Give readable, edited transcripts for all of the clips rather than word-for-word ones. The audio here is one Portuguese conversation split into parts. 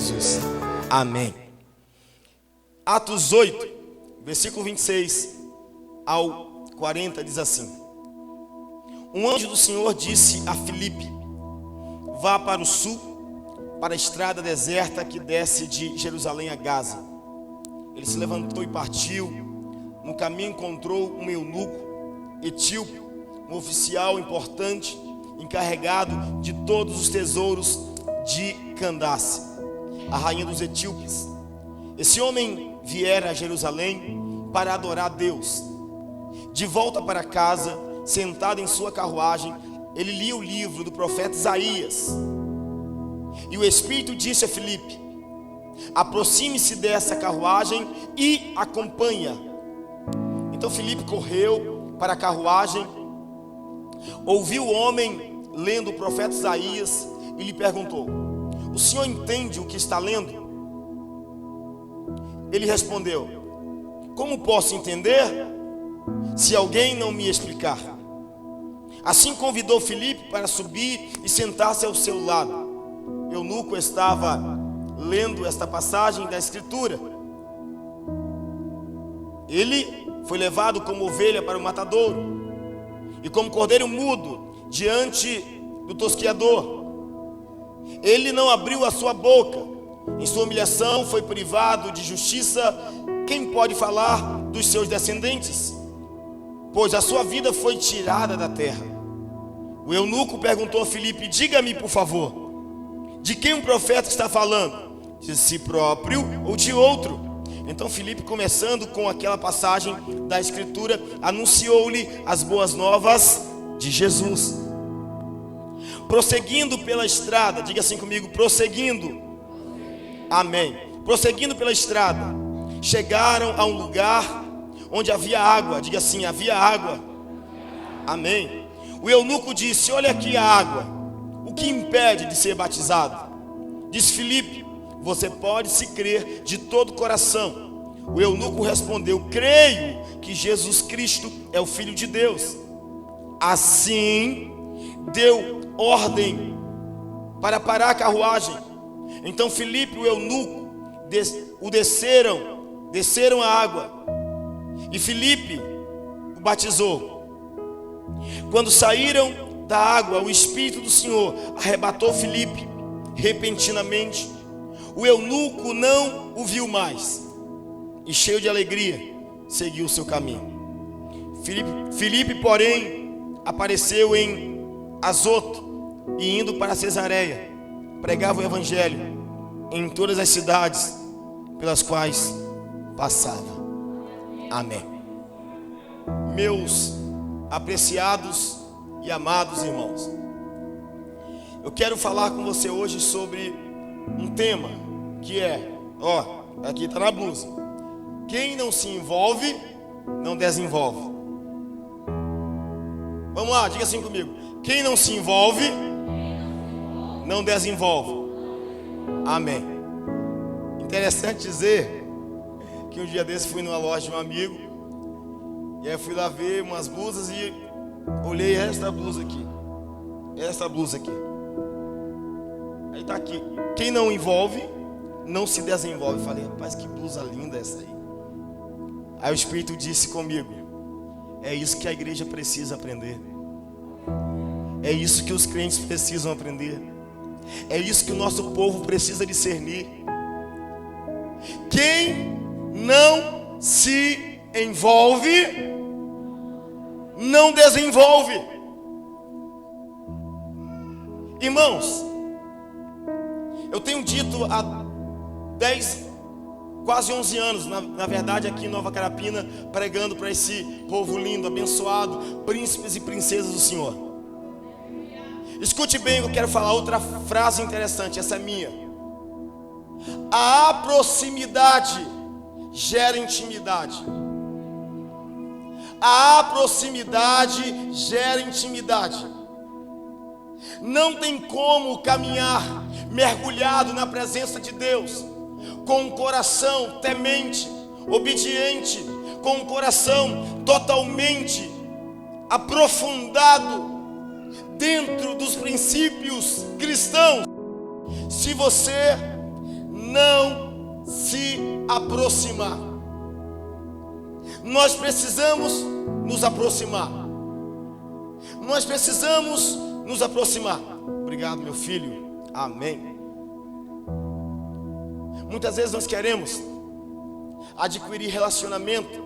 Jesus. Amém. Atos 8, versículo 26 ao 40 diz assim: um anjo do Senhor disse a Filipe: vá para o sul, para a estrada deserta que desce de Jerusalém a Gaza. Ele se levantou e partiu. No caminho encontrou um eunuco etíope, um oficial importante, encarregado de todos os tesouros de Candace, a rainha dos etíopes. Esse homem viera a Jerusalém para adorar a Deus. De volta para casa, sentado em sua carruagem, ele lia o livro do profeta Isaías. E o Espírito disse a Filipe: aproxime-se dessa carruagem e acompanha. Então Filipe correu para a carruagem, ouviu o homem lendo o profeta Isaías e lhe perguntou: o senhor entende o que está lendo? Ele respondeu: como posso entender se alguém não me explicar? Assim convidou Filipe para subir e sentar-se ao seu lado. O eunuco estava lendo esta passagem da Escritura. Ele foi levado como ovelha para o matadouro, e como cordeiro mudo diante do tosquiador. Ele não abriu a sua boca. Em sua humilhação foi privado de justiça. Quem pode falar dos seus descendentes? Pois a sua vida foi tirada da terra. O eunuco perguntou a Filipe: diga-me, por favor, de quem um profeta está falando? De si próprio ou de outro? Então Filipe, começando com aquela passagem da Escritura, anunciou-lhe as boas novas de Jesus. Prosseguindo pela estrada, diga assim comigo: prosseguindo. Amém. Prosseguindo pela estrada, chegaram a um lugar onde havia água. Diga assim: havia água. Amém. O eunuco disse: olha aqui a água, o que impede de ser batizado? Disse Filipe: você pode se crer de todo o coração. O eunuco respondeu: creio que Jesus Cristo é o Filho de Deus. Assim deu ordem para parar a carruagem. Então Filipe e o eunuco desceram a água, e Filipe o batizou. Quando saíram da água, o Espírito do Senhor arrebatou Filipe repentinamente. O eunuco não o viu mais, e cheio de alegria seguiu o seu caminho. Filipe, porém, apareceu em Azoto, e indo para Cesareia, pregava o evangelho em todas as cidades pelas quais passava. Amém. Meus apreciados e amados irmãos, eu quero falar com você hoje sobre um tema que aqui está na blusa: quem não se envolve, não desenvolve. Vamos lá, diga assim comigo: quem não se envolve, não desenvolve. Amém. Interessante dizer que um dia desse fui numa loja de um amigo, e aí fui lá ver umas blusas e olhei esta blusa aqui. Aí tá aqui: quem não envolve, não se desenvolve. Falei: rapaz, que blusa linda essa aí. Aí o Espírito disse comigo: é isso que a igreja precisa aprender. É isso que os crentes precisam aprender. É isso que o nosso povo precisa discernir. Quem não se envolve, não desenvolve. Irmãos, eu tenho dito há 10, quase 11 anos, na verdade, aqui em Nova Carapina, pregando para esse povo lindo, abençoado, príncipes e princesas do Senhor. Escute bem, eu quero falar outra frase interessante, essa é minha. A proximidade gera intimidade. A proximidade gera intimidade. Não tem como caminhar mergulhado na presença de Deus com um coração temente, obediente, com um coração totalmente aprofundado dentro dos princípios cristãos, se você não se aproximar. Nós precisamos nos aproximar. Nós precisamos nos aproximar. Obrigado, meu filho. Amém. Muitas vezes nós queremos adquirir relacionamento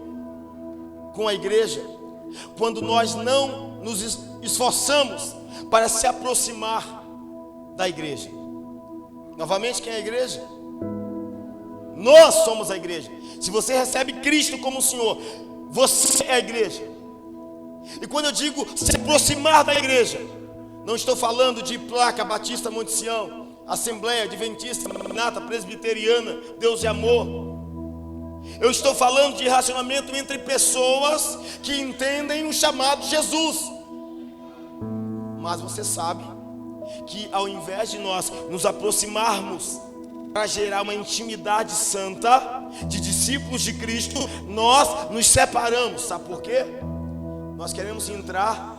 com a igreja quando nós não nos esforçamos para se aproximar da igreja. Novamente, quem é a igreja? Nós somos a igreja. Se você recebe Cristo como Senhor, você é a igreja. E quando eu digo se aproximar da igreja, não estou falando de placa Batista Monte Sião, Assembleia Adventista, Maranata, Presbiteriana, Deus e Amor. Eu estou falando de relacionamento entre pessoas que entendem o chamado Jesus. Mas você sabe que ao invés de nós nos aproximarmos para gerar uma intimidade santa de discípulos de Cristo, nós nos separamos. Sabe por quê? Nós queremos entrar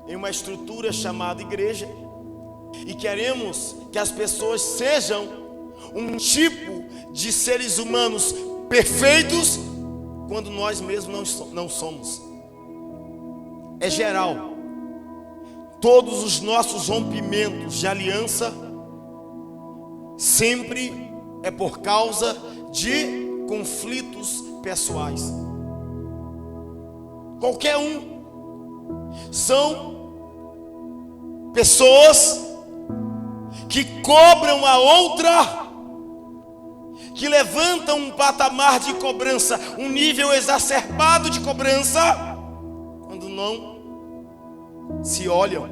em uma estrutura chamada igreja e queremos que as pessoas sejam um tipo de seres humanos perfeitos, quando nós mesmos não somos. É geral. Todos os nossos rompimentos de aliança sempre é por causa de conflitos pessoais. Qualquer um. São pessoas que cobram a outra, que levantam um patamar de cobrança, um nível exacerbado de cobrança, quando não se olham,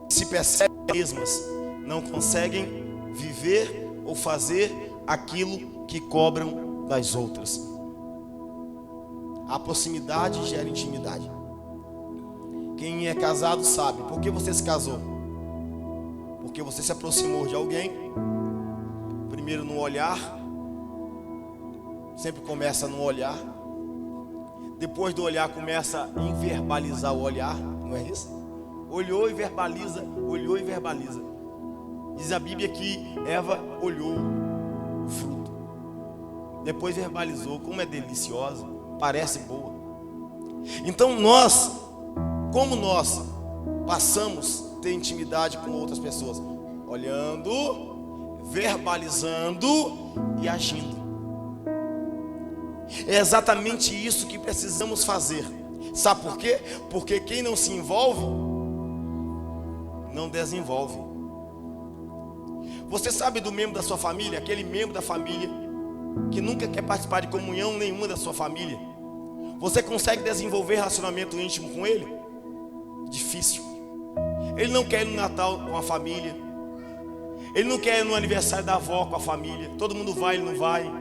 se percebem mesmas, não conseguem viver ou fazer aquilo que cobram das outras. A proximidade gera intimidade. Quem é casado sabe. Por que você se casou? Porque você se aproximou de alguém. Primeiro no olhar. Sempre começa no olhar. Depois do olhar começa a verbalizar o olhar. Não é isso? Olhou e verbaliza. Olhou e verbaliza. Diz a Bíblia que Eva olhou o fruto. Depois verbalizou. Como é deliciosa. Parece boa. Então nós, como nós passamos a ter intimidade com outras pessoas? Olhando, verbalizando e agindo. É exatamente isso que precisamos fazer. Sabe por quê? Porque quem não se envolve, não desenvolve. Você sabe do membro da sua família, aquele membro da família que nunca quer participar de comunhão nenhuma da sua família? Você consegue desenvolver relacionamento íntimo com ele? Difícil. Ele não quer ir no Natal com a família. Ele não quer ir no aniversário da avó com a família. Todo mundo vai, ele não vai.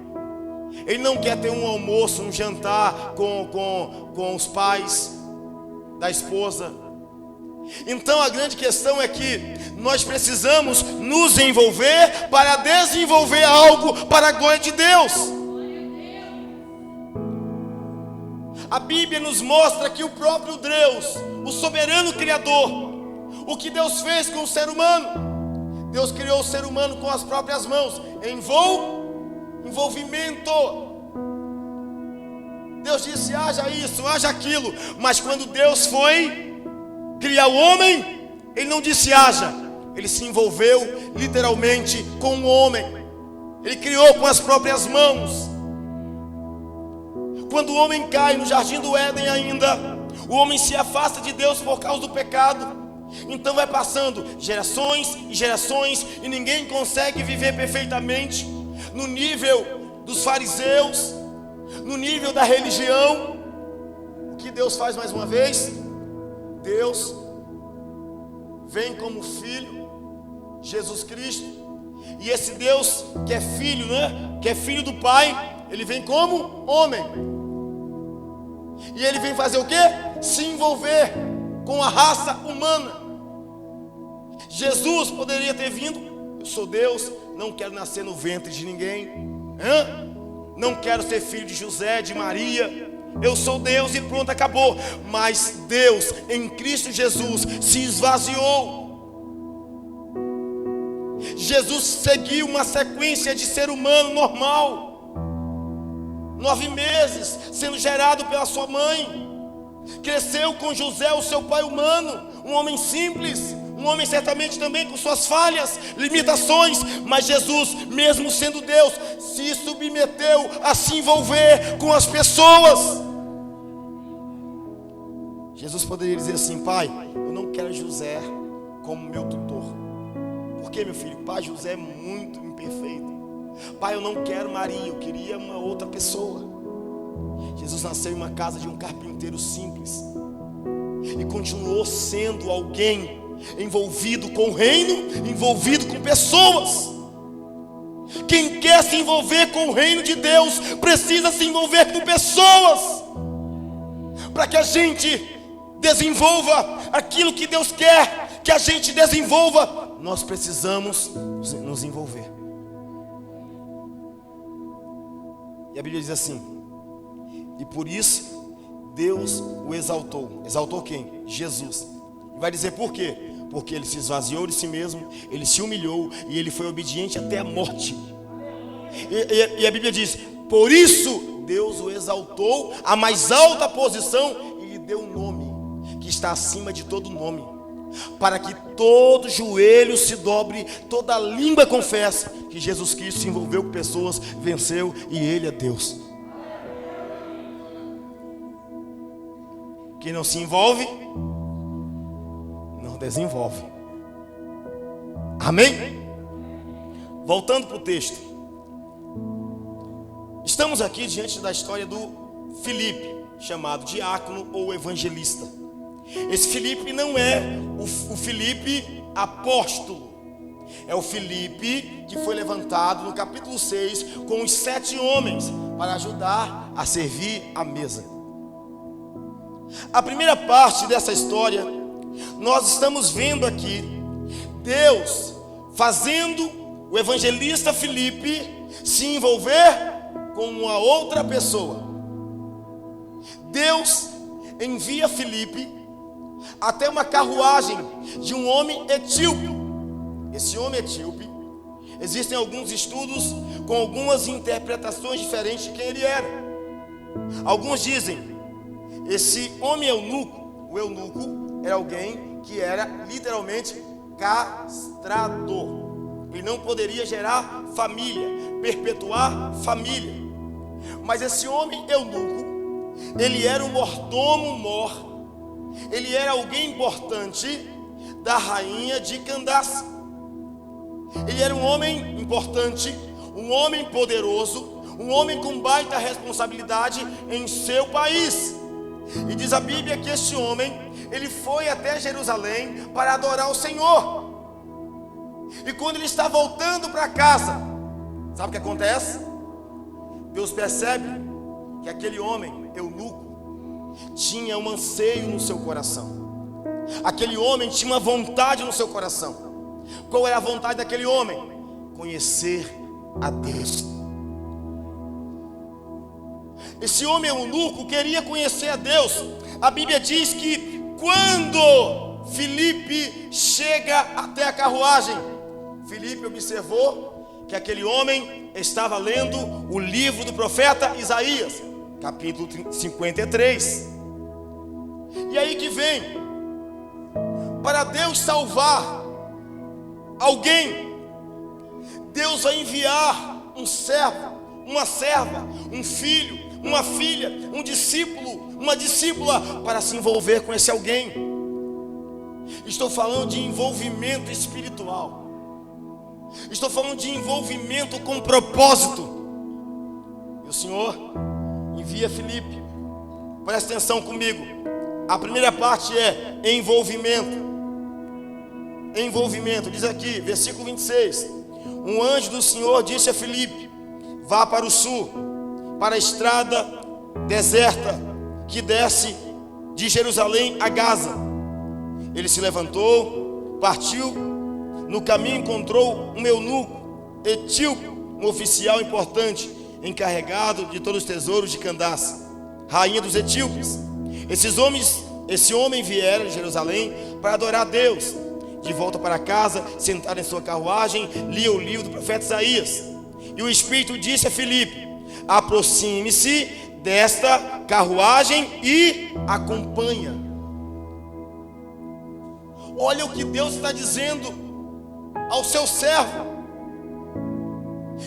Ele não quer ter um almoço, um jantar com os pais da esposa. Então a grande questão é que nós precisamos nos envolver para desenvolver algo para a glória de Deus. A Bíblia nos mostra que o próprio Deus, o soberano Criador, o que Deus fez com o ser humano, Deus criou o ser humano com as próprias mãos, envolvimento. Deus disse, haja isso, haja aquilo. Mas quando Deus foi criar o homem, Ele não disse haja. Ele se envolveu literalmente com o homem. Ele criou com as próprias mãos. Quando o homem cai no jardim do Éden ainda, o homem se afasta de Deus por causa do pecado. Então vai passando gerações e gerações e ninguém consegue viver perfeitamente no nível dos fariseus, no nível da religião. O que Deus faz mais uma vez? Deus vem como filho, Jesus Cristo. E esse Deus que é filho, né? Que é filho do Pai, Ele vem como homem. E Ele vem fazer o quê? Se envolver com a raça humana. Jesus poderia ter vindo, eu sou Deus, não quero nascer no ventre de ninguém, não quero ser filho de José, de Maria, eu sou Deus e pronto, acabou. Mas Deus em Cristo Jesus se esvaziou. Jesus seguiu uma sequência de ser humano normal, 9 meses sendo gerado pela sua mãe, cresceu com José, o seu pai humano, um homem simples, um homem certamente também com suas falhas, limitações, mas Jesus, mesmo sendo Deus, se submeteu a se envolver com as pessoas. Jesus poderia dizer assim: pai, eu não quero José como meu tutor. Por que, meu filho? Pai, José é muito imperfeito. Pai, eu não quero Maria, eu queria uma outra pessoa. Jesus nasceu em uma casa de um carpinteiro simples e continuou sendo alguém envolvido com o reino, envolvido com pessoas. Quem quer se envolver com o reino de Deus precisa se envolver com pessoas, para que a gente desenvolva aquilo que Deus quer que a gente desenvolva. Nós precisamos nos envolver. E a Bíblia diz assim: e por isso Deus o exaltou. Exaltou quem? Jesus. E vai dizer por quê? Porque ele se esvaziou de si mesmo, ele se humilhou e ele foi obediente até a morte. E a Bíblia diz: por isso Deus o exaltou à mais alta posição e lhe deu um nome que está acima de todo nome, para que todo joelho se dobre, toda língua confesse que Jesus Cristo se envolveu com pessoas, venceu e Ele é Deus. Quem não se envolve, não desenvolve. Amém? Voltando para o texto, estamos aqui diante da história do Filipe, chamado diácono ou evangelista. Esse Filipe não é o Filipe apóstolo, é o Filipe que foi levantado no capítulo 6 com os 7 homens para ajudar a servir a mesa. A primeira parte dessa história, nós estamos vendo aqui Deus fazendo o evangelista Filipe se envolver com uma outra pessoa. Deus envia Filipe até uma carruagem de um homem etíope. Esse homem etíope, existem alguns estudos com algumas interpretações diferentes de quem ele era. Alguns dizem, esse homem eunuco, o eunuco era alguém que era literalmente castrador. Ele não poderia gerar família, perpetuar família. Mas esse homem eunuco, ele era um mordomo-mor. Ele era alguém importante da rainha de Candace. Ele era um homem importante, um homem poderoso, um homem com baita responsabilidade em seu país. E diz a Bíblia que este homem, ele foi até Jerusalém para adorar o Senhor. E quando ele está voltando para casa, sabe o que acontece? Deus percebe que aquele homem eunuco tinha um anseio no seu coração. Aquele homem tinha uma vontade no seu coração. Qual era a vontade daquele homem? Conhecer a Deus. Esse homem eunuco queria conhecer a Deus. A Bíblia diz que quando Filipe chega até a carruagem, Filipe observou que aquele homem estava lendo o livro do profeta Isaías, capítulo 53. E aí que vem, para Deus salvar alguém, Deus vai enviar um servo, uma serva, um filho, uma filha, um discípulo, uma discípula para se envolver com esse alguém. Estou falando de envolvimento espiritual. Estou falando de envolvimento com propósito. E o Senhor envia Filipe. Presta atenção comigo. A primeira parte é envolvimento. Envolvimento. Diz aqui, versículo 26. Um anjo do Senhor disse a Filipe: vá para o sul, para a estrada deserta que desce de Jerusalém a Gaza. Ele se levantou, partiu. No caminho encontrou um eunuco etíope, um oficial importante, encarregado de todos os tesouros de Candace, rainha dos etíopes. Esse homem viera de Jerusalém para adorar a Deus. de volta para casa, sentado em sua carruagem, lia o livro do profeta Isaías. E o Espírito disse a Filipe: aproxime-se desta carruagem e acompanha. Olha o que Deus está dizendo ao seu servo.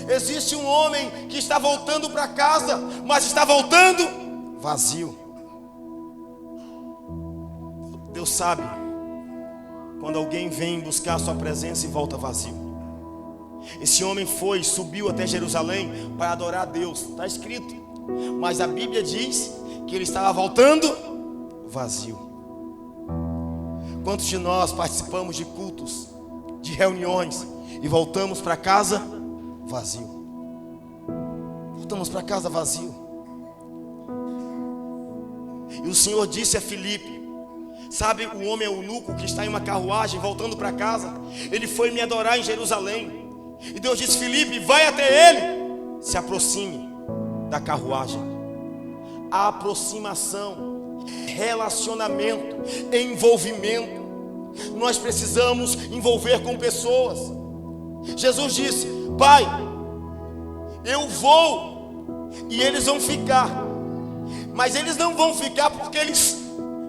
Existe um homem que está voltando para casa, mas está voltando vazio. Deus sabe quando alguém vem buscar a sua presença e volta vazio. Esse homem subiu até Jerusalém para adorar a Deus, está escrito. Mas a Bíblia diz que ele estava voltando vazio. Quantos de nós participamos de cultos, de reuniões e voltamos para casa vazio? Voltamos para casa vazio. E o Senhor disse a Filipe: sabe o homem eunuco que está em uma carruagem voltando para casa? Ele foi me adorar em Jerusalém. E Deus disse: Filipe, vai até ele, se aproxime da carruagem. A aproximação, relacionamento, envolvimento. Nós precisamos envolver com pessoas. Jesus disse: Pai, eu vou e eles vão ficar, mas eles não vão ficar porque eles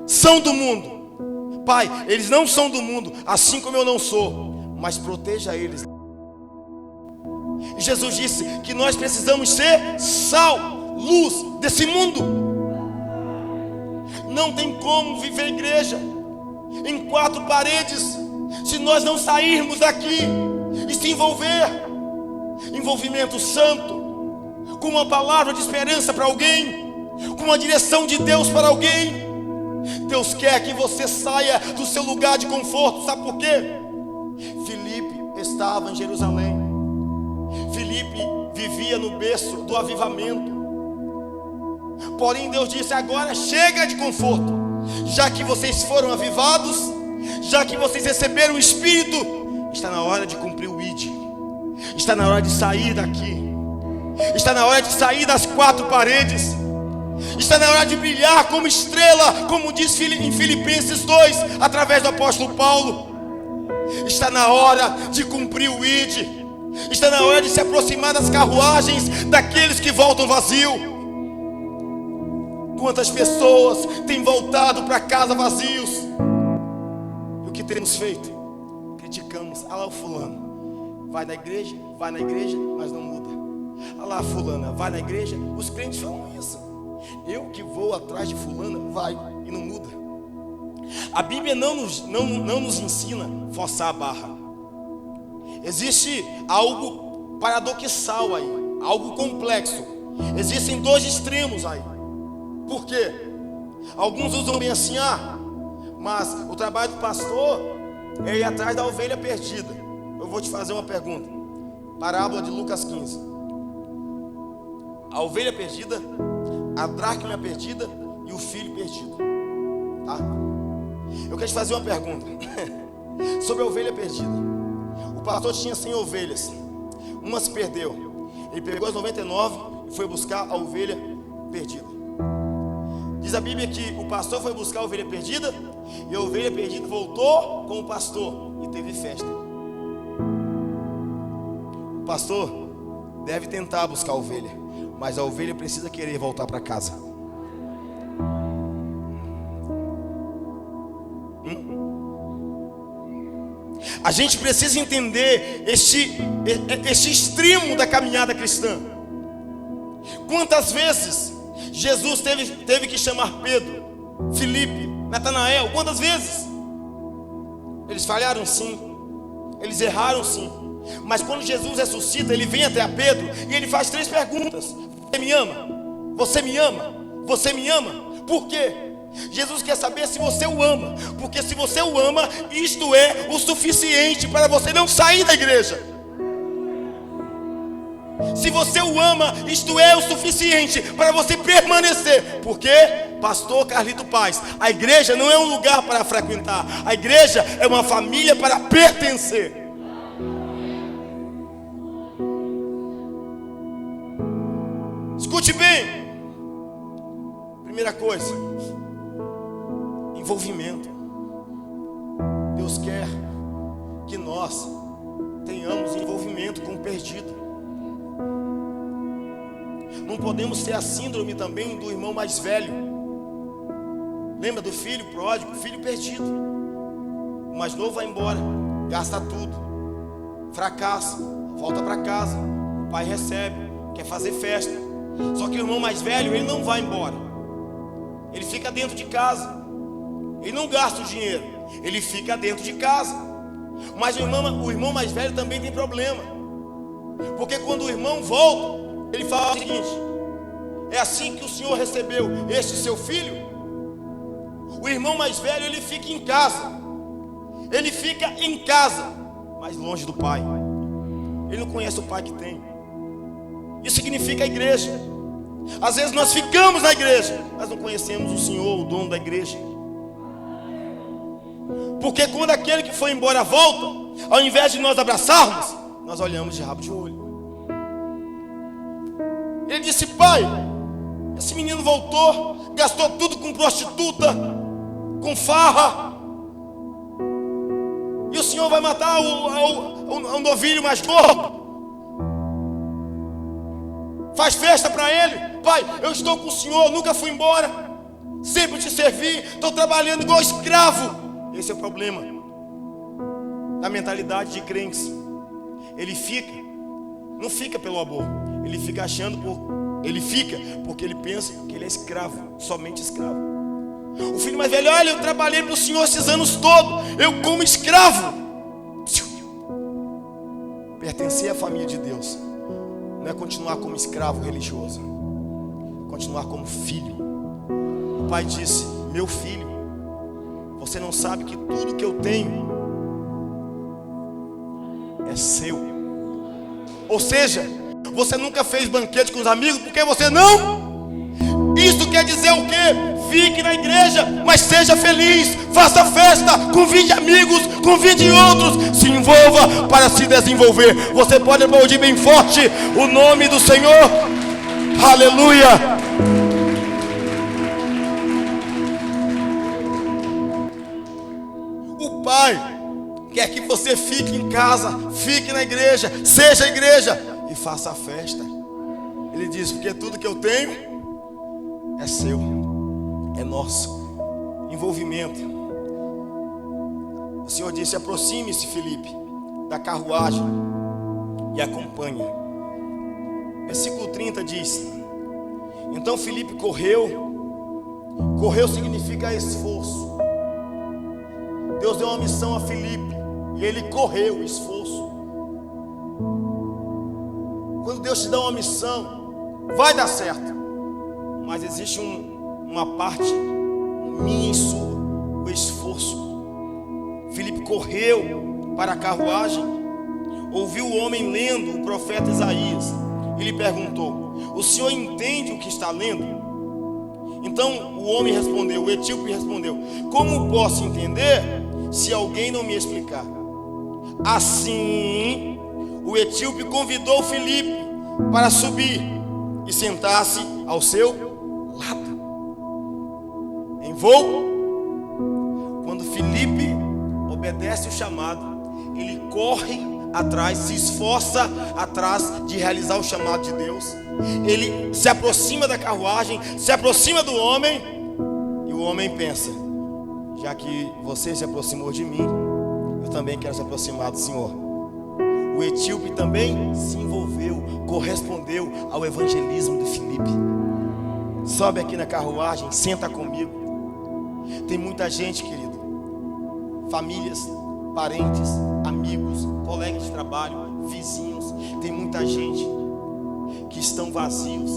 são do mundo. Pai, eles não são do mundo, assim como eu não sou, mas proteja eles. E Jesus disse que nós precisamos ser sal, luz desse mundo. Não tem como viver igreja em quatro paredes se nós não sairmos daqui e se envolver. Envolvimento santo, com uma palavra de esperança para alguém, com uma direção de Deus para alguém. Deus quer que você saia do seu lugar de conforto. Sabe por quê? Filipe estava em Jerusalém. Filipe vivia no berço do avivamento. Porém Deus disse: agora chega de conforto. Já que vocês foram avivados, já que vocês receberam o Espírito, está na hora de cumprir o ID. Está na hora de sair daqui. Está na hora de sair das quatro paredes. Está na hora de brilhar como estrela, como diz em Filipenses 2, através do apóstolo Paulo. Está na hora de cumprir o ID. Está na hora de se aproximar das carruagens daqueles que voltam vazio. Quantas pessoas têm voltado para casa vazios? E o que temos feito? Criticamos. Ah lá o fulano, vai na igreja, mas não muda. Ah lá a fulana, vai na igreja. Os crentes falam isso. Eu que vou atrás de fulana, vai e não muda. A Bíblia não nos ensina a forçar a barra. Existe algo paradoxal aí, algo complexo. Existem dois extremos aí. Por quê? Alguns usam bem assim: mas o trabalho do pastor é ir atrás da ovelha perdida. Eu vou te fazer uma pergunta. Parábola de Lucas 15. A ovelha perdida, a dracma perdida e o filho perdido. Tá? Eu quero te fazer uma pergunta sobre a ovelha perdida. O pastor tinha 100 ovelhas, uma se perdeu. Ele pegou as 99 e foi buscar a ovelha perdida. Diz a Bíblia que o pastor foi buscar a ovelha perdida e a ovelha perdida voltou com o pastor e teve festa. O pastor deve tentar buscar a ovelha, mas a ovelha precisa querer voltar para casa. A gente precisa entender este extremo da caminhada cristã. Quantas vezes Jesus teve que chamar Pedro, Filipe, Natanael? Quantas vezes? Eles falharam sim, eles erraram sim. Mas quando Jesus ressuscita, ele vem até a Pedro e ele faz 3 perguntas: você me ama? Você me ama? Você me ama? Por quê? Jesus quer saber se você o ama, porque se você o ama, isto é o suficiente para você não sair da igreja. Se você o ama, isto é o suficiente para você permanecer. Porque, pastor Carlito Paz, a igreja não é um lugar para frequentar, a igreja é uma família para pertencer. Escute bem. Primeira coisa, envolvimento. Deus quer que nós tenhamos envolvimento com o perdido. Não podemos ter a síndrome também do irmão mais velho. Lembra do filho pródigo, filho perdido? O mais novo vai embora, gasta tudo, fracassa, volta para casa, o pai recebe, quer fazer festa. Só que o irmão mais velho, ele não vai embora, ele fica dentro de casa, ele não gasta o dinheiro, ele fica dentro de casa. Mas o irmão mais velho também tem problema, porque quando o irmão volta, ele fala o seguinte: é assim que o Senhor recebeu este seu filho? O irmão mais velho, ele fica em casa, mas longe do pai. Ele não conhece o pai que tem. Isso significa a igreja. Às vezes nós ficamos na igreja, mas não conhecemos o Senhor, o dono da igreja. Porque quando aquele que foi embora volta, ao invés de nós abraçarmos, nós olhamos de rabo de olho. Ele disse: pai, esse menino voltou, gastou tudo com prostituta, com farra, e o Senhor vai matar o novilho mais gordo? Faz festa para ele. Pai, eu estou com o Senhor, nunca fui embora, sempre te servi, estou trabalhando igual escravo. Esse é o problema da mentalidade de crentes. Ele não fica pelo amor, ele fica porque ele pensa que ele é escravo, somente escravo. O filho mais velho: olha, eu trabalhei para o Senhor esses anos todos, eu como escravo. Pertencer à família de Deus não é continuar como escravo religioso, continuar como filho. O pai disse: meu filho, você não sabe que tudo que eu tenho é seu. Ou seja, você nunca fez banquete com os amigos porque você não. Isso quer dizer o quê? Fique na igreja, mas seja feliz, faça festa, convide amigos, convide outros, se envolva para se desenvolver. Você pode aplaudir bem forte o nome do Senhor. Aleluia. O Pai quer que você fique em casa, fique na igreja, seja a igreja e faça a festa. Ele diz: porque tudo que eu tenho é seu, é nosso. Envolvimento. O Senhor disse: aproxime-se, Filipe, da carruagem e acompanhe. Versículo 30 diz: então Filipe correu significa esforço. Deus deu uma missão a Filipe e ele correu, esforço. Quando Deus te dá uma missão, vai dar certo, mas existe uma parte minha e sua, o esforço. Filipe correu para a carruagem, ouviu o homem lendo o profeta Isaías. Ele perguntou: o senhor entende o que está lendo? Então o homem respondeu, o etíope respondeu: como posso entender se alguém não me explicar? Assim o etíope convidou Filipe para subir e sentar-se ao seu lado. Em voo, quando Filipe obedece o chamado, ele corre atrás, se esforça atrás de realizar o chamado de Deus. Ele se aproxima da carruagem, se aproxima do homem, e o homem pensa: já que você se aproximou de mim, eu também quero se aproximar do Senhor. O etíope também se envolveu, correspondeu ao evangelismo de Filipe. Sobe aqui na carruagem, senta comigo. Tem muita gente, querido, famílias, parentes, amigos, colegas de trabalho, vizinhos. Tem muita gente que estão vazios.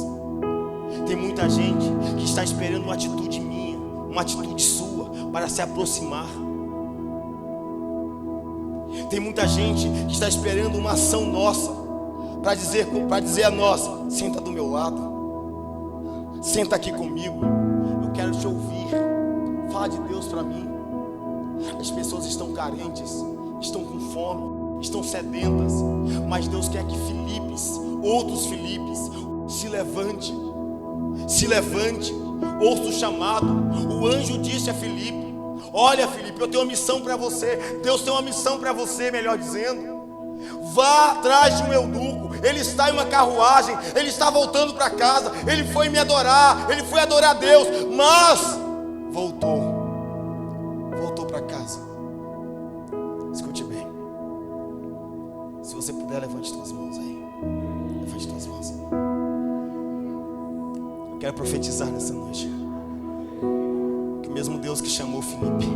Tem muita gente que está esperando uma atitude minha, uma atitude sua, para se aproximar. Tem muita gente que está esperando uma ação nossa para dizer a nós: senta do meu lado, senta aqui comigo, eu quero te ouvir, fala de Deus para mim. As pessoas estão carentes, estão com fome, estão sedentas, mas Deus quer que Filipes, outros Filipes, se levante, ouça o chamado. O anjo disse a Filipe: olha, Filipe, eu tenho uma missão para você. Deus tem uma missão para você, melhor dizendo. Vá atrás de um eunuco, ele está em uma carruagem, ele está voltando para casa, ele foi me adorar, ele foi adorar a Deus, mas voltou para casa. Escute bem, se você puder, levante suas mãos aí, levante suas mãos. Eu quero profetizar nessa noite, que o mesmo Deus que chamou Filipe,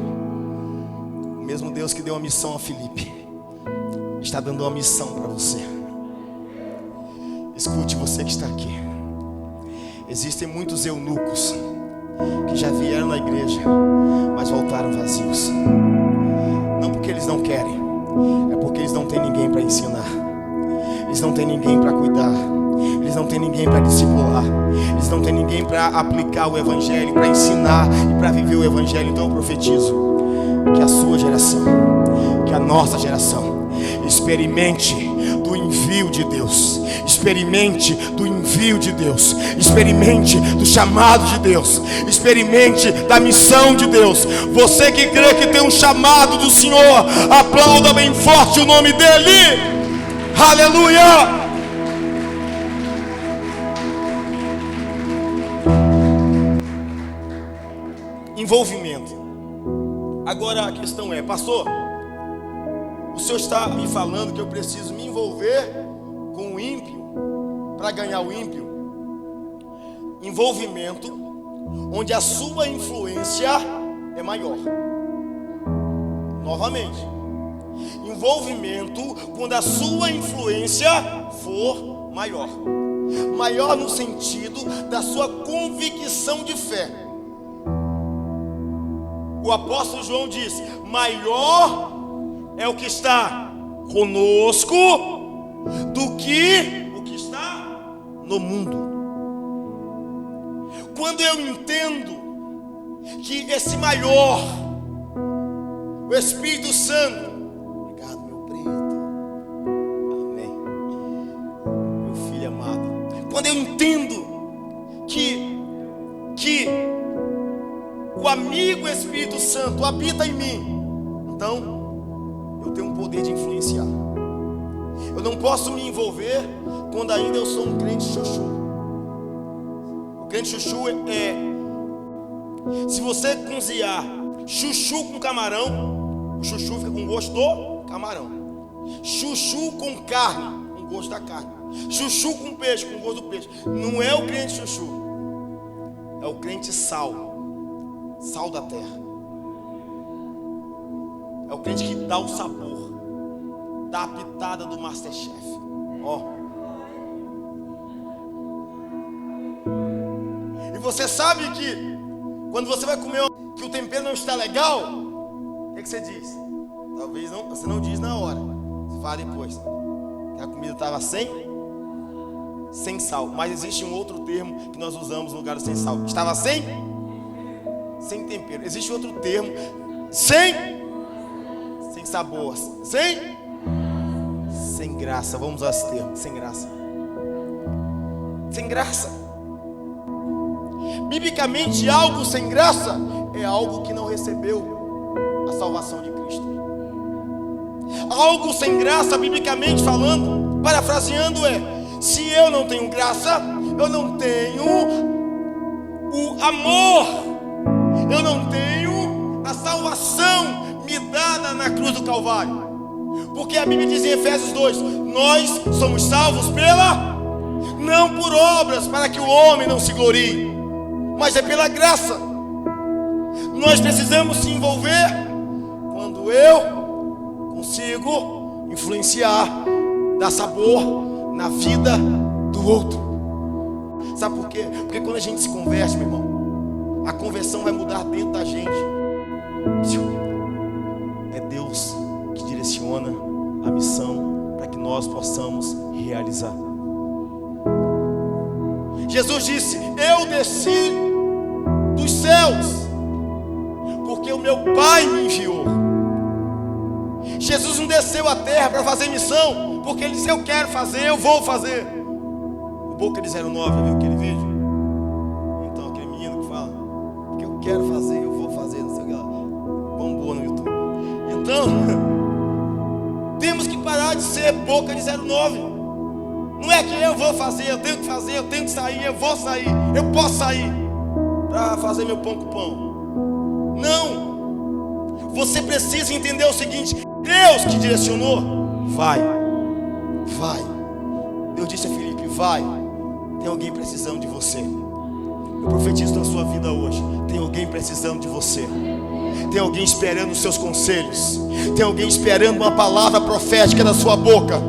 o mesmo Deus que deu uma missão a Filipe, está dando uma missão para você. Escute, você que está aqui. Existem muitos eunucos que já vieram na igreja, mas voltaram vazios. Não porque eles não querem, é porque eles não têm ninguém para ensinar. Eles não têm ninguém para cuidar. Eles não têm ninguém para discipular. Eles não têm ninguém para aplicar o evangelho, para ensinar e para viver o evangelho. Então eu profetizo que a sua geração, que a nossa geração, experimente do envio de Deus, experimente do envio de Deus, experimente do chamado de Deus, experimente da missão de Deus. Você que crê que tem um chamado do Senhor, aplauda bem forte o nome dEle. Aleluia! Envolvimento. Agora a questão é, pastor, o Senhor está me falando que eu preciso me envolver com o ímpio para ganhar o ímpio. Envolvimento onde a sua influência é maior. Novamente, envolvimento quando a sua influência for maior. Maior no sentido da sua convicção de fé. O apóstolo João diz: maior é o que está conosco do que o que está no mundo. Quando eu entendo que esse maior, o Espírito Santo, obrigado meu preto, amém, meu filho amado, quando eu entendo que o amigo Espírito Santo habita em mim, então eu tenho um poder de influenciar. Eu não posso me envolver quando ainda eu sou um crente chuchu. O crente chuchu se você cozinhar chuchu com camarão, o chuchu fica com gosto do camarão. Chuchu com carne, com gosto da carne. Chuchu com peixe, com gosto do peixe. Não é o crente chuchu, é o crente sal da terra. É o crente que dá o sabor, dá a pitada do Masterchef. Ó. E você sabe que quando você vai comer que o tempero não está legal, o que você diz? Talvez não, você não diz na hora, você fala depois que a comida estava sem sal. Mas existe um outro termo que nós usamos no lugar do sem sal. Estava sem tempero. Existe outro termo, sem sabor, sem graça. Vamos usar esse termo, sem graça. Sem graça. Biblicamente, algo sem graça é algo que não recebeu a salvação de Cristo. Algo sem graça, biblicamente falando, parafraseando, se eu não tenho graça, eu não tenho o amor, eu não tenho a salvação me dada na cruz do Calvário. Porque a Bíblia diz em Efésios 2: nós somos salvos não por obras, para que o homem não se glorie, mas é pela graça. Nós precisamos se envolver quando eu consigo influenciar, dar sabor na vida do outro. Sabe por quê? Porque quando a gente se converte, meu irmão, a conversão vai mudar dentro da gente. É Deus que direciona a missão para que nós possamos realizar. Jesus disse: eu desci dos céus porque o meu Pai me enviou. Jesus não desceu à terra para fazer missão porque ele disse: eu quero fazer, eu vou fazer. O Boca de 09, viu aquele vídeo? Então aquele menino que fala: porque eu quero fazer, eu vou fazer, não sei o que lá. de ser boca de 09. Não é que eu vou fazer, eu tenho que fazer, eu tenho que sair, eu vou sair, eu posso sair para fazer meu pão com pão. Não. Você precisa entender o seguinte: Deus que direcionou, vai. Deus disse a Filipe: vai. Tem alguém precisando de você. Eu profetizo na sua vida hoje. Tem alguém precisando de você. Tem alguém esperando os seus conselhos. Tem alguém esperando uma palavra profética da sua boca.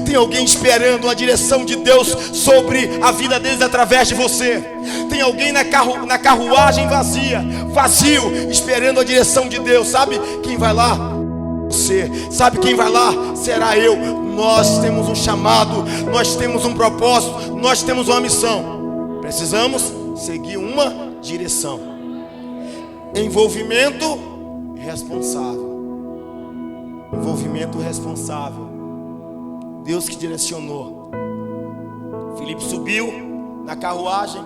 Tem alguém esperando a direção de Deus sobre a vida deles através de você. Tem alguém na carruagem vazio, esperando a direção de Deus. Sabe quem vai lá? Você. Sabe quem vai lá? Será eu. Nós temos um chamado, nós temos um propósito, nós temos uma missão. Precisamos seguir uma direção. Envolvimento responsável. Envolvimento responsável. Deus que direcionou. Filipe subiu na carruagem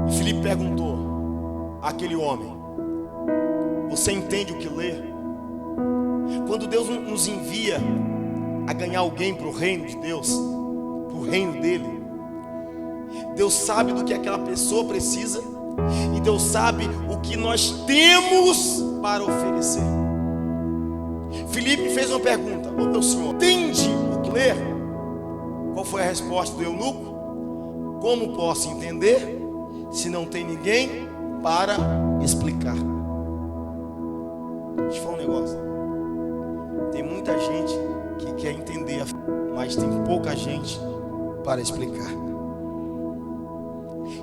e Filipe perguntou àquele homem: você entende o que lê? Quando Deus nos envia a ganhar alguém para o reino de Deus, para o reino dele, Deus sabe do que aquela pessoa precisa e Deus sabe o que nós temos para oferecer. Filipe fez uma pergunta: ô meu senhor, entende o que ler? Qual foi a resposta do eunuco? Como posso entender se não tem ninguém para explicar? Deixa eu falar um negócio. Tem muita gente que quer entender, mas tem pouca gente para explicar.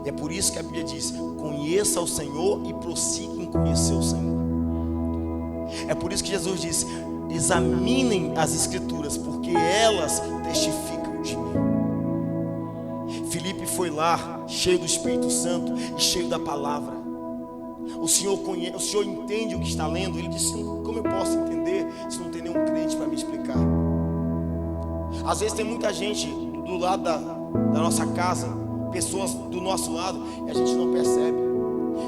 E é por isso que a Bíblia diz: conheça o Senhor e prossiga em conhecer o Senhor. É por isso que Jesus disse: examinem as Escrituras, porque elas testificam de mim. Filipe foi lá, cheio do Espírito Santo e cheio da palavra. O Senhor conhece, o Senhor entende o que está lendo. Ele disse: como eu posso entender se não tem nenhum crente para me explicar? Às vezes tem muita gente do lado da nossa casa, pessoas do nosso lado, e a gente não percebe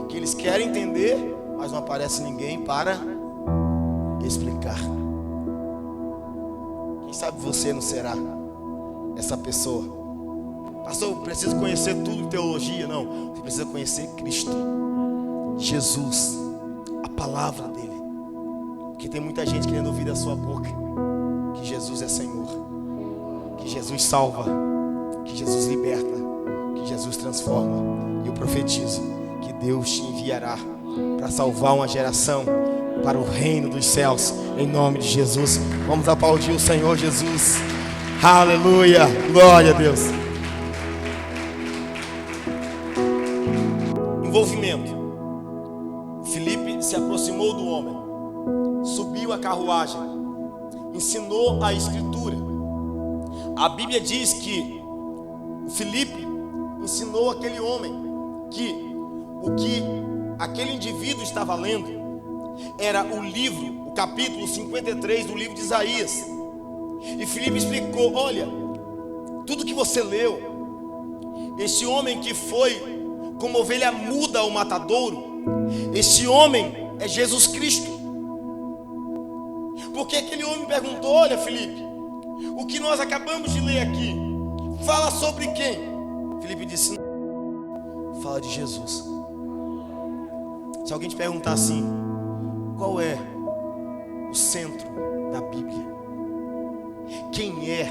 que eles querem entender, mas não aparece ninguém para explicar. Quem sabe você não será essa pessoa? Pastor, eu preciso conhecer tudo de teologia. Não, você precisa conhecer Cristo, Jesus, a palavra dele. Porque tem muita gente querendo ouvir da sua boca que Jesus é Senhor, que Jesus salva, que Jesus liberta, que Jesus transforma. E eu profetizo que Deus te enviará para salvar uma geração para o reino dos céus, em nome de Jesus. Vamos aplaudir o Senhor Jesus. Aleluia, glória a Deus. Envolvimento. Filipe se aproximou do homem, subiu a carruagem, ensinou a Escritura. A Bíblia diz que Filipe ensinou aquele homem que o que aquele indivíduo estava lendo era o livro, o capítulo 53 do livro de Isaías. E Filipe explicou: olha, tudo que você leu, esse homem que foi como ovelha muda ao matadouro, esse homem é Jesus Cristo. Porque aquele homem perguntou: olha, Filipe, o que nós acabamos de ler aqui fala sobre quem? Filipe disse: não, fala de Jesus. Se alguém te perguntar assim: qual é o centro da Bíblia? Quem é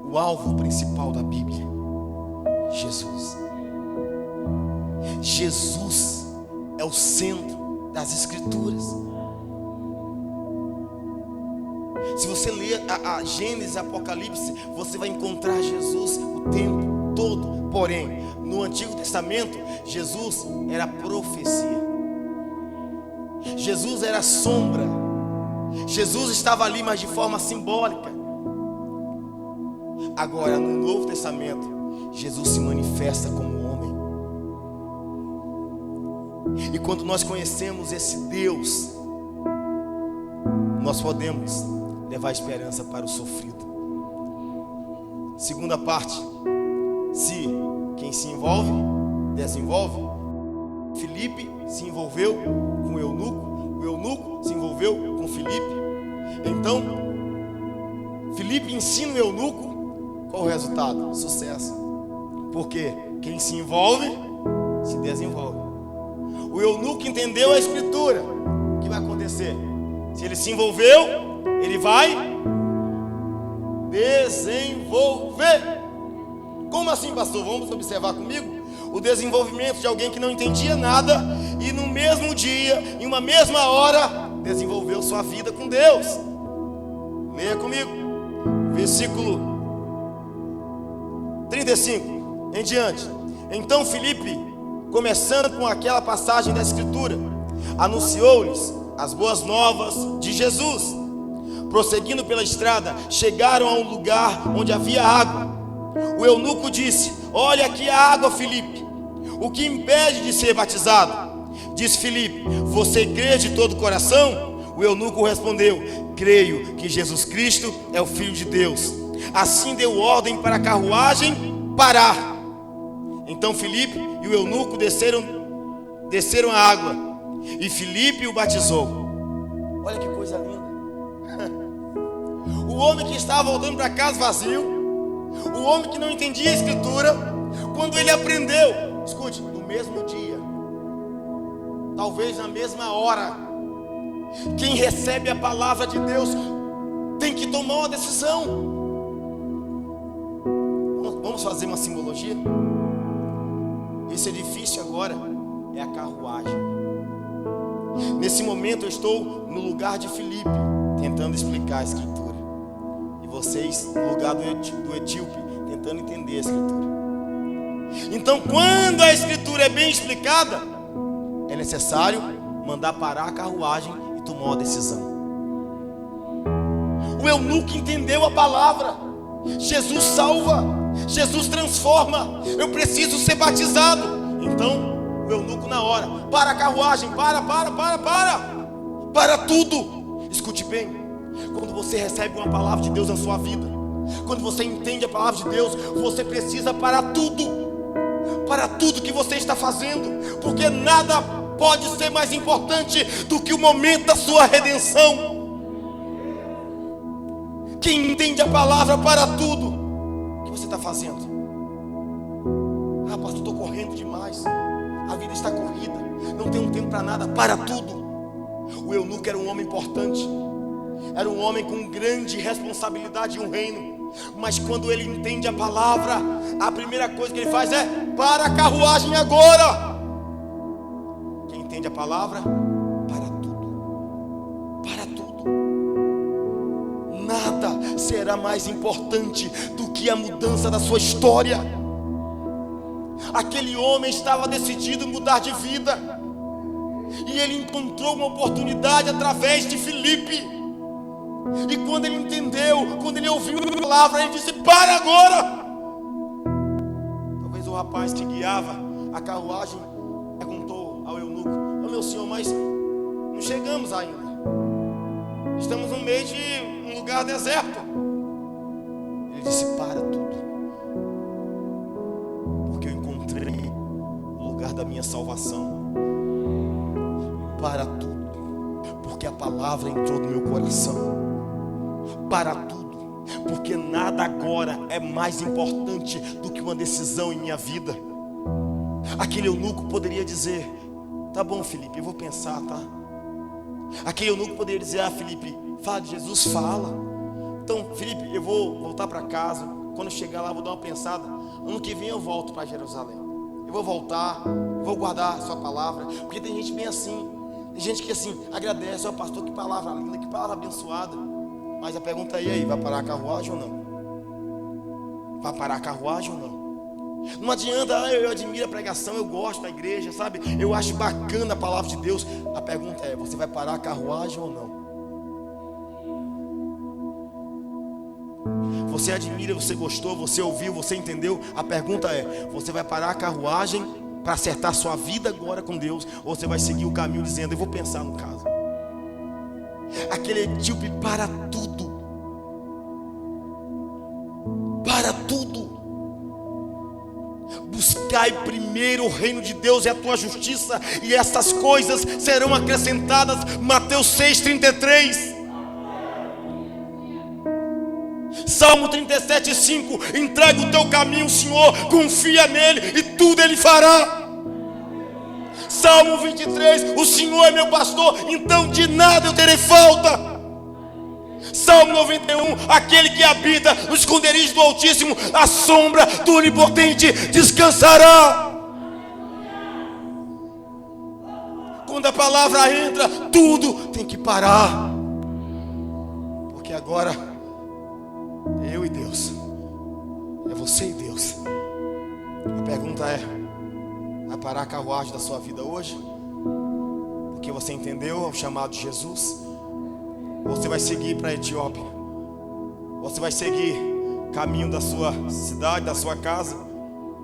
o alvo principal da Bíblia? Jesus. Jesus é o centro das Escrituras. Se você ler a Gênesis e Apocalipse, você vai encontrar Jesus o tempo todo. Porém, no Antigo Testamento, Jesus era profecia. Jesus era sombra. Jesus estava ali, mas de forma simbólica. Agora, no Novo Testamento, Jesus se manifesta como homem. E quando nós conhecemos esse Deus, nós podemos levar esperança para o sofrido. Segunda parte: se quem se envolve, desenvolve. Filipe se envolveu com o eunuco se envolveu com Filipe. Então, Filipe ensina o eunuco, qual o resultado? Sucesso. Porque quem se envolve, se desenvolve. O eunuco entendeu a escritura. O que vai acontecer? Se ele se envolveu, ele vai desenvolver. Como assim, pastor? Vamos observar comigo o desenvolvimento de alguém que não entendia nada e no mesmo dia, em uma mesma hora, desenvolveu sua vida com Deus. Leia comigo, versículo 35 em diante. Então Filipe, começando com aquela passagem da escritura, anunciou-lhes as boas novas de Jesus. Prosseguindo pela estrada, chegaram a um lugar onde havia água. O eunuco disse: olha aqui a água, Filipe. O que impede de ser batizado? Disse Filipe: você crê de todo o coração? O eunuco respondeu: creio que Jesus Cristo é o Filho de Deus. Assim deu ordem para a carruagem parar. Então Filipe e o eunuco desceram a água, e Filipe o batizou. Olha que coisa linda. O homem que estava voltando para casa vazio, o homem que não entendia a escritura, quando ele aprendeu, escute, no mesmo dia, talvez na mesma hora, quem recebe a palavra de Deus tem que tomar uma decisão. Vamos fazer uma simbologia? Esse edifício agora é a carruagem. Nesse momento eu estou no lugar de Filipe, tentando explicar a escritura, e vocês no lugar do etíope, tentando entender a escritura. Então, quando a escritura é bem explicada, é necessário mandar parar a carruagem e tomar uma decisão. O eunuco entendeu a palavra. Jesus salva, Jesus transforma. Eu preciso ser batizado. Então o eunuco na hora: para a carruagem, para tudo. Escute bem, quando você recebe uma palavra de Deus na sua vida, quando você entende a palavra de Deus, você precisa parar tudo. Para tudo que você está fazendo, porque nada pode ser mais importante do que o momento da sua redenção. Quem entende a palavra para tudo, o que você está fazendo? Ah, pastor, estou correndo demais, a vida está corrida, não tenho tempo para nada. Para tudo. O eunuco era um homem importante, era um homem com grande responsabilidade em um reino. Mas quando ele entende a palavra, a primeira coisa que ele faz é: para a carruagem agora. Quem entende a palavra, para tudo. Para tudo. Nada será mais importante do que a mudança da sua história. Aquele homem estava decidido a mudar de vida, e ele encontrou uma oportunidade através de Filipe. E quando ele entendeu, quando ele ouviu a palavra, ele disse: para agora. Talvez o rapaz que guiava a carruagem perguntou ao eunuco: ô meu senhor, mas não chegamos ainda, estamos no meio de um lugar deserto. Ele disse: para tudo, porque eu encontrei o lugar da minha salvação. Para tudo, porque a palavra entrou no meu coração. Para tudo, porque nada agora é mais importante do que uma decisão em minha vida. Aquele eunuco poderia dizer: tá bom, Filipe, eu vou pensar, tá? Aquele eunuco poderia dizer: ah, Filipe, fala de Jesus, fala. Então, Filipe, eu vou voltar para casa. Quando eu chegar lá, eu vou dar uma pensada. Ano que vem eu volto para Jerusalém. Eu vou voltar, vou guardar a sua palavra. Porque tem gente bem assim, tem gente que assim agradece: ó pastor, que palavra linda, que palavra abençoada. Mas a pergunta é: e aí, vai parar a carruagem ou não? Vai parar a carruagem ou não? Não adianta: eu admiro a pregação, eu gosto da igreja, sabe? Eu acho bacana a palavra de Deus. A pergunta é: você vai parar a carruagem ou não? Você admira, você gostou, você ouviu, você entendeu? A pergunta é: você vai parar a carruagem para acertar sua vida agora com Deus? Ou você vai seguir o caminho dizendo: eu vou pensar no caso? Aquele etíope para tudo. Para tudo. Buscai primeiro o reino de Deus e a tua justiça, e essas coisas serão acrescentadas. Mateus 6,33. Salmo 37:5, entrega o teu caminho ao Senhor, confia nele e tudo ele fará. Salmo 23, o Senhor é meu pastor, então de nada eu terei falta. Salmo 91, aquele que habita no esconderijo do Altíssimo, a sombra do Onipotente descansará. Quando a palavra entra, tudo tem que parar, porque agora é eu e Deus, é você e Deus. A pergunta é: vai parar a carruagem da sua vida hoje? Porque você entendeu o chamado de Jesus? Ou você vai seguir para a Etiópia? Ou você vai seguir caminho da sua cidade, da sua casa?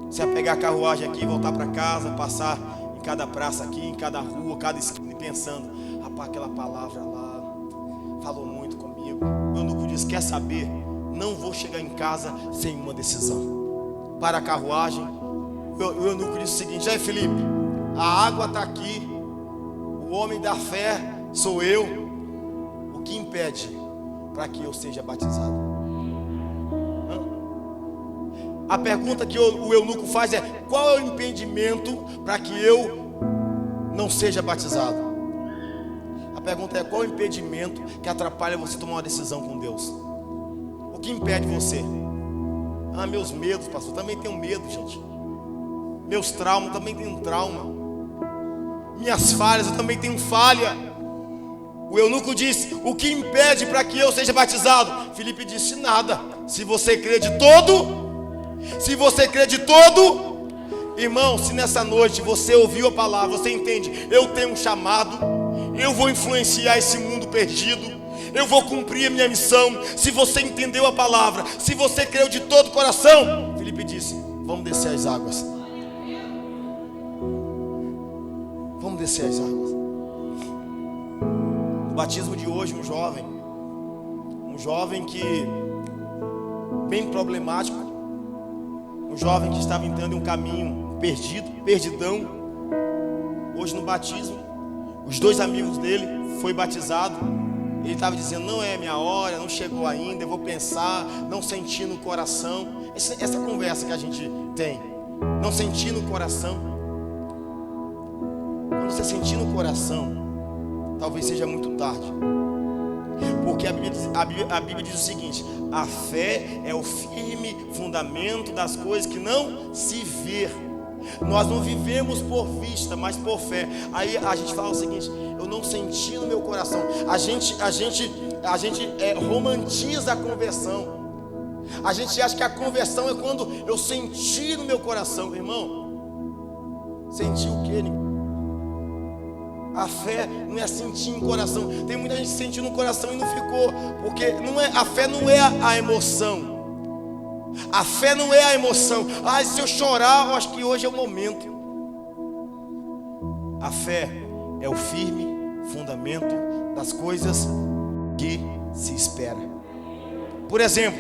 Você vai pegar a carruagem aqui, voltar para casa, passar em cada praça aqui, em cada rua, cada esquina, pensando: rapaz, aquela palavra lá falou muito comigo. O eunuco disse: quer saber? Não vou chegar em casa sem uma decisão. Para a carruagem. O eunuco disse o seguinte: aí Filipe, a água está aqui, o homem da fé sou eu, o que impede para que eu seja batizado? A pergunta que o eunuco faz é: qual é o impedimento para que eu não seja batizado? A pergunta é: qual é o impedimento que atrapalha você tomar uma decisão com Deus? O que impede você? Meus medos, pastor, também tenho medo, gente. Meus traumas, também tenho trauma. Minhas falhas, eu também tenho falha. O eunuco disse: o que impede para que eu seja batizado? Filipe disse: nada. Se você crê de todo, irmão, se nessa noite você ouviu a palavra, você entende: eu tenho um chamado, eu vou influenciar esse mundo perdido, eu vou cumprir a minha missão. Se você entendeu a palavra, se você creu de todo o coração, Filipe disse: vamos descer as águas. Vamos descer as águas. No batismo de hoje, um jovem que, bem problemático, um jovem que estava entrando em um caminho perdidão. Hoje no batismo, os dois amigos dele foi batizado. Ele estava dizendo: não é minha hora, não chegou ainda, eu vou pensar, não senti no coração. Essa conversa que a gente tem, não senti no coração. Quando você sentir no coração, talvez seja muito tarde. Porque a Bíblia diz o seguinte: a fé é o firme fundamento das coisas que não se vê. Nós não vivemos por vista, mas por fé. Aí a gente fala o seguinte: eu não senti no meu coração. A gente romantiza a conversão. A gente acha que a conversão é quando eu senti no meu coração. Irmão, sentir o quê? A fé não é sentir em coração. Tem muita gente que sentiu no coração e não ficou, porque a fé não é a emoção. A fé não é a emoção. Se eu chorar, eu acho que hoje é o momento. A fé é o firme fundamento das coisas que se espera. Por exemplo,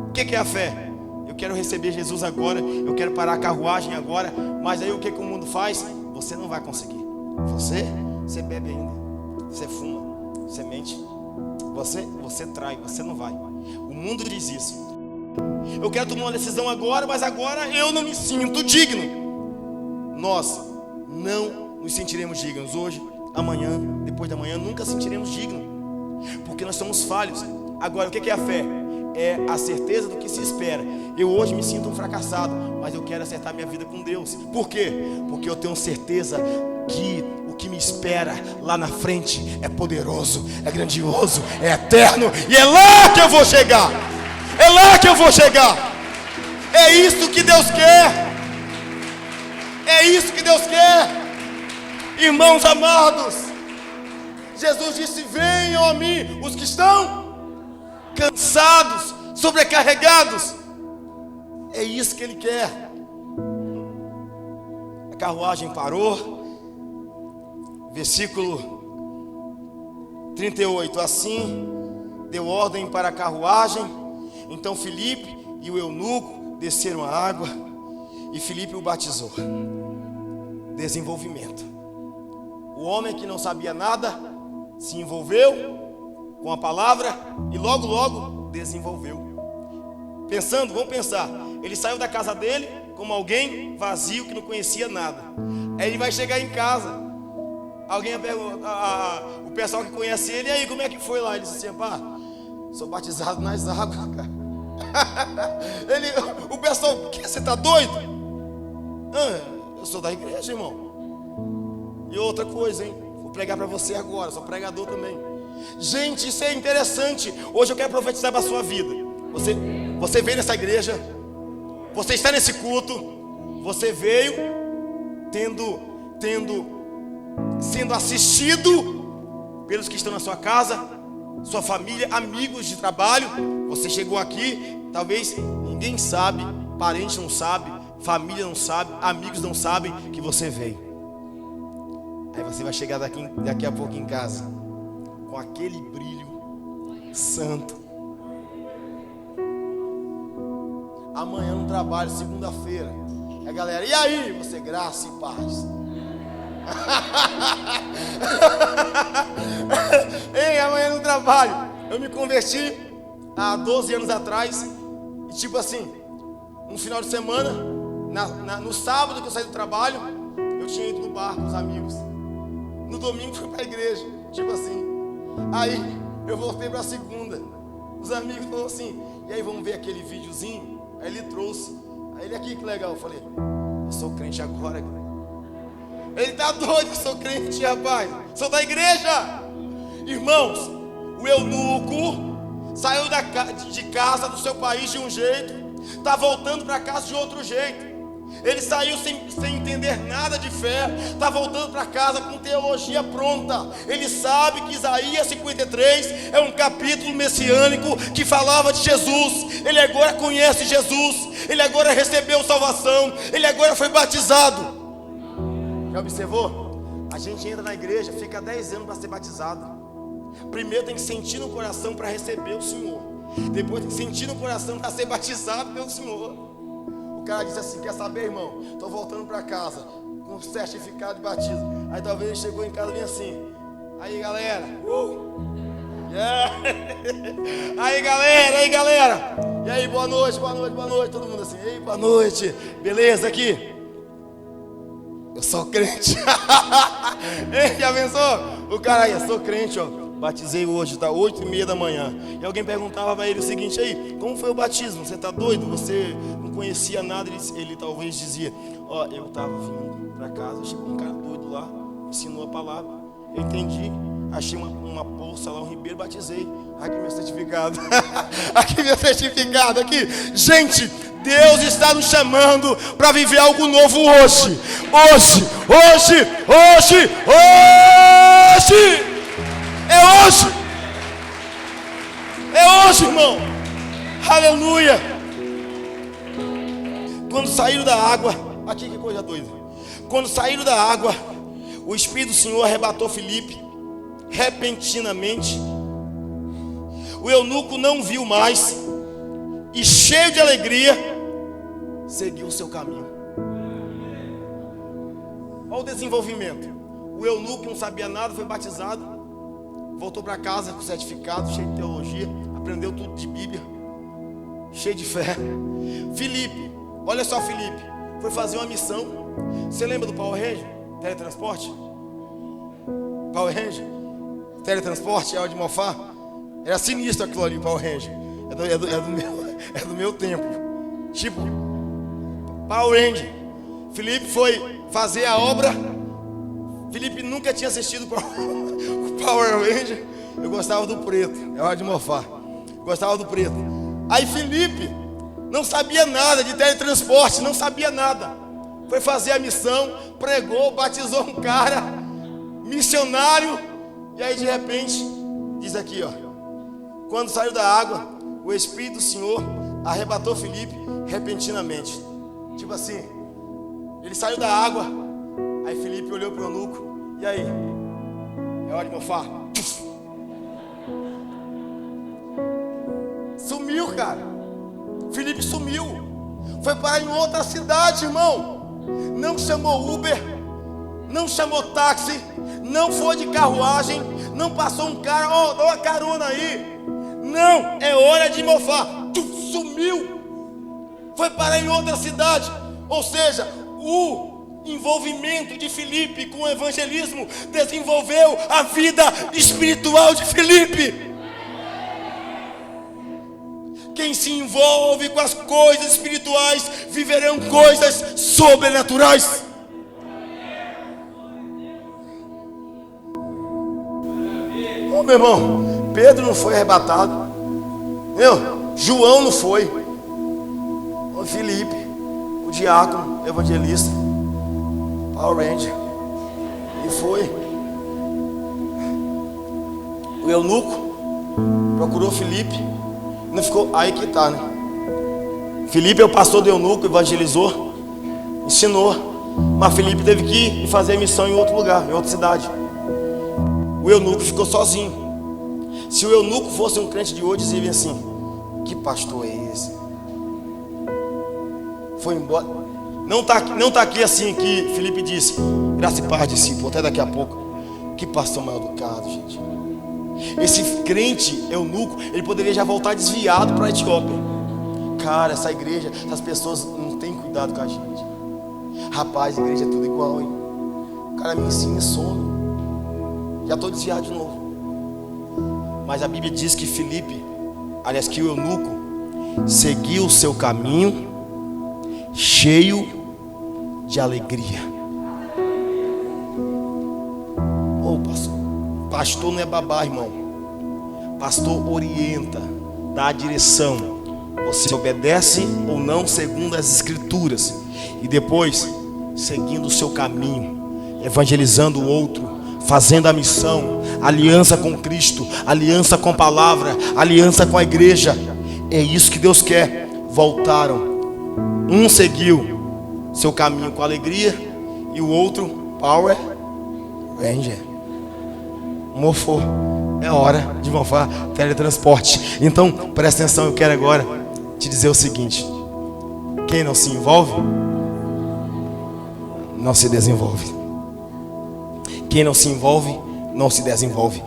o que é a fé? Eu quero receber Jesus agora, eu quero parar a carruagem agora, mas aí o que o mundo faz? Você não vai conseguir. Você bebe ainda, você fuma, você mente, você trai, você não vai. O mundo diz isso. Eu quero tomar uma decisão agora, mas agora eu não me sinto digno. Nós não nos sentiremos dignos hoje, amanhã, depois da manhã, nunca sentiremos dignos, porque nós somos falhos. Agora, o que é a fé? É a certeza do que se espera. Eu hoje me sinto um fracassado, mas eu quero acertar minha vida com Deus. Por quê? Porque eu tenho certeza que o que me espera lá na frente é poderoso, é grandioso, é eterno, e é lá que eu vou chegar. É lá que eu vou chegar. É isso que Deus quer. É isso que Deus quer. Irmãos amados, Jesus disse: venham a mim os que estão cansados, sobrecarregados. É isso que Ele quer. A carruagem parou. Versículo 38. Assim deu ordem para a carruagem. Então Filipe e o eunuco desceram a água e Filipe o batizou. Desenvolvimento. O homem que não sabia nada se envolveu com a palavra e logo desenvolveu. Pensando, vamos pensar, ele saiu da casa dele como alguém vazio que não conhecia nada. Aí ele vai chegar em casa, alguém vai perguntar, o pessoal que conhece ele, e aí, como é que foi lá? Ele disse assim: pá, sou batizado nas águas, cara. O pessoal, o que? Você tá doido? Eu sou da igreja, irmão. E outra coisa, hein? Vou pregar para você agora, sou pregador também. Gente, isso é interessante. Hoje eu quero profetizar para a sua vida. Você veio nessa igreja, você está nesse culto, você veio sendo assistido pelos que estão na sua casa, sua família, amigos de trabalho. Você chegou aqui, talvez ninguém sabe, parente não sabe, família não sabe, amigos não sabem que você veio. Aí você vai chegar daqui a pouco em casa com aquele brilho santo. Amanhã no trabalho, segunda-feira, a galera: e aí? Você, graça e paz. Ei, amanhã no trabalho, eu me converti há 12 anos atrás. E tipo assim, um final de semana, no sábado que eu saí do trabalho, eu tinha ido no bar com os amigos. No domingo fui para a igreja, tipo assim. Aí eu voltei para a segunda. Os amigos falaram assim: e aí, vamos ver aquele videozinho? Aí ele trouxe. Aí ele: aqui, que legal. Eu falei: eu sou crente agora. Ele: tá doido, eu sou crente, rapaz. Sou da igreja. Irmãos, o eunuco saiu de casa do seu país de um jeito, está voltando para casa de outro jeito. Ele saiu sem entender nada de fé, está voltando para casa com teologia pronta. Ele sabe que Isaías 53 é um capítulo messiânico que falava de Jesus. Ele agora conhece Jesus, ele agora recebeu salvação, ele agora foi batizado. Já observou? A gente entra na igreja, fica 10 anos para ser batizado. Primeiro tem que sentir no coração para receber o Senhor, depois tem que sentir no coração para ser batizado pelo Senhor. O cara disse assim: quer saber, irmão? Estou voltando para casa com certificado de batismo. Aí talvez ele chegou em casa bem assim: aí, galera, yeah. Aí, galera, e aí, boa noite, todo mundo assim: ei, boa noite, beleza aqui? Eu sou crente. Ei, já pensou? O cara aí: eu sou crente, ó, batizei hoje, está 8h30 da manhã. E alguém perguntava para ele o seguinte: aí, como foi o batismo? Você está doido? Você não conhecia nada? Ele talvez dizia: ó, eu estava vindo para casa, chegou um cara doido lá, ensinou a palavra, eu entendi, achei uma bolsa lá, um ribeiro, batizei. Aqui meu certificado. Aqui meu certificado, aqui. Gente, Deus está nos chamando para viver algo novo hoje. É hoje, irmão. Aleluia. Quando saíram da água, aqui que coisa doida. Quando saíram da água, o Espírito do Senhor arrebatou Filipe repentinamente. O eunuco não viu mais e, cheio de alegria, seguiu o seu caminho. Olha o desenvolvimento. O eunuco não sabia nada, foi batizado, voltou para casa com certificado, cheio de teologia, aprendeu tudo de Bíblia, cheio de fé. Filipe, olha só, Filipe foi fazer uma missão. Você lembra do Power Ranger? Teletransporte? Power Ranger? Teletransporte, áudio de mofar? Era sinistro aquilo ali, Power Ranger. É do meu tempo. Tipo, Power Ranger. Filipe foi fazer a obra. Filipe nunca tinha assistido o Power Ranger. Eu gostava do preto, é hora de mofar. Gostava do preto. Aí Filipe não sabia nada de teletransporte, não sabia nada. Foi fazer a missão, pregou, batizou um cara, missionário. E aí de repente, diz aqui, ó: quando saiu da água, o Espírito do Senhor arrebatou Filipe repentinamente. Tipo assim, ele saiu da água. Aí Filipe olhou para o eunuco: e aí? É hora de mofar? Sumiu, cara. Filipe sumiu. Foi parar em outra cidade, irmão. Não chamou Uber, não chamou táxi, não foi de carruagem, não passou um cara: ó, dá uma carona aí. Não, é hora de mofar. Sumiu. Foi parar em outra cidade. Ou seja, o envolvimento de Filipe com o evangelismo desenvolveu a vida espiritual de Filipe. Quem se envolve com as coisas espirituais viverão coisas sobrenaturais. Oh, meu irmão, Pedro não foi arrebatado. João não foi. O Filipe, o diácono, o evangelista, Power Ranger, e foi. O eunuco procurou Filipe. Não ficou, aí que tá, né? Filipe é o pastor do eunuco, evangelizou, ensinou. Mas Filipe teve que ir e fazer a missão em outro lugar, em outra cidade. O eunuco ficou sozinho. Se o eunuco fosse um crente de hoje, dizia assim: que pastor é esse? Foi embora. Não tá aqui assim que Filipe disse: graça e paz, discípulo, até daqui a pouco. Que pastor mal educado, gente. Esse crente eunuco, ele poderia já voltar desviado para a Etiópia. Cara, essa igreja, essas pessoas não têm cuidado com a gente. Rapaz, a igreja é tudo igual, hein? O cara me ensina e some. Já estou desviado de novo. Mas a Bíblia diz que Filipe, aliás, que o eunuco seguiu o seu caminho cheio de alegria. Oh, pastor não é babá, irmão. Pastor orienta, dá a direção. Você obedece ou não segundo as escrituras, e depois seguindo o seu caminho, evangelizando o outro, fazendo a missão, aliança com Cristo, aliança com a palavra, aliança com a igreja. É isso que Deus quer. Voltaram. Um seguiu seu caminho com alegria e o outro, Power Ranger, mofou. É hora de mofar, teletransporte. Então, presta atenção, eu quero agora te dizer o seguinte: quem não se envolve, não se desenvolve. Quem não se envolve, não se desenvolve.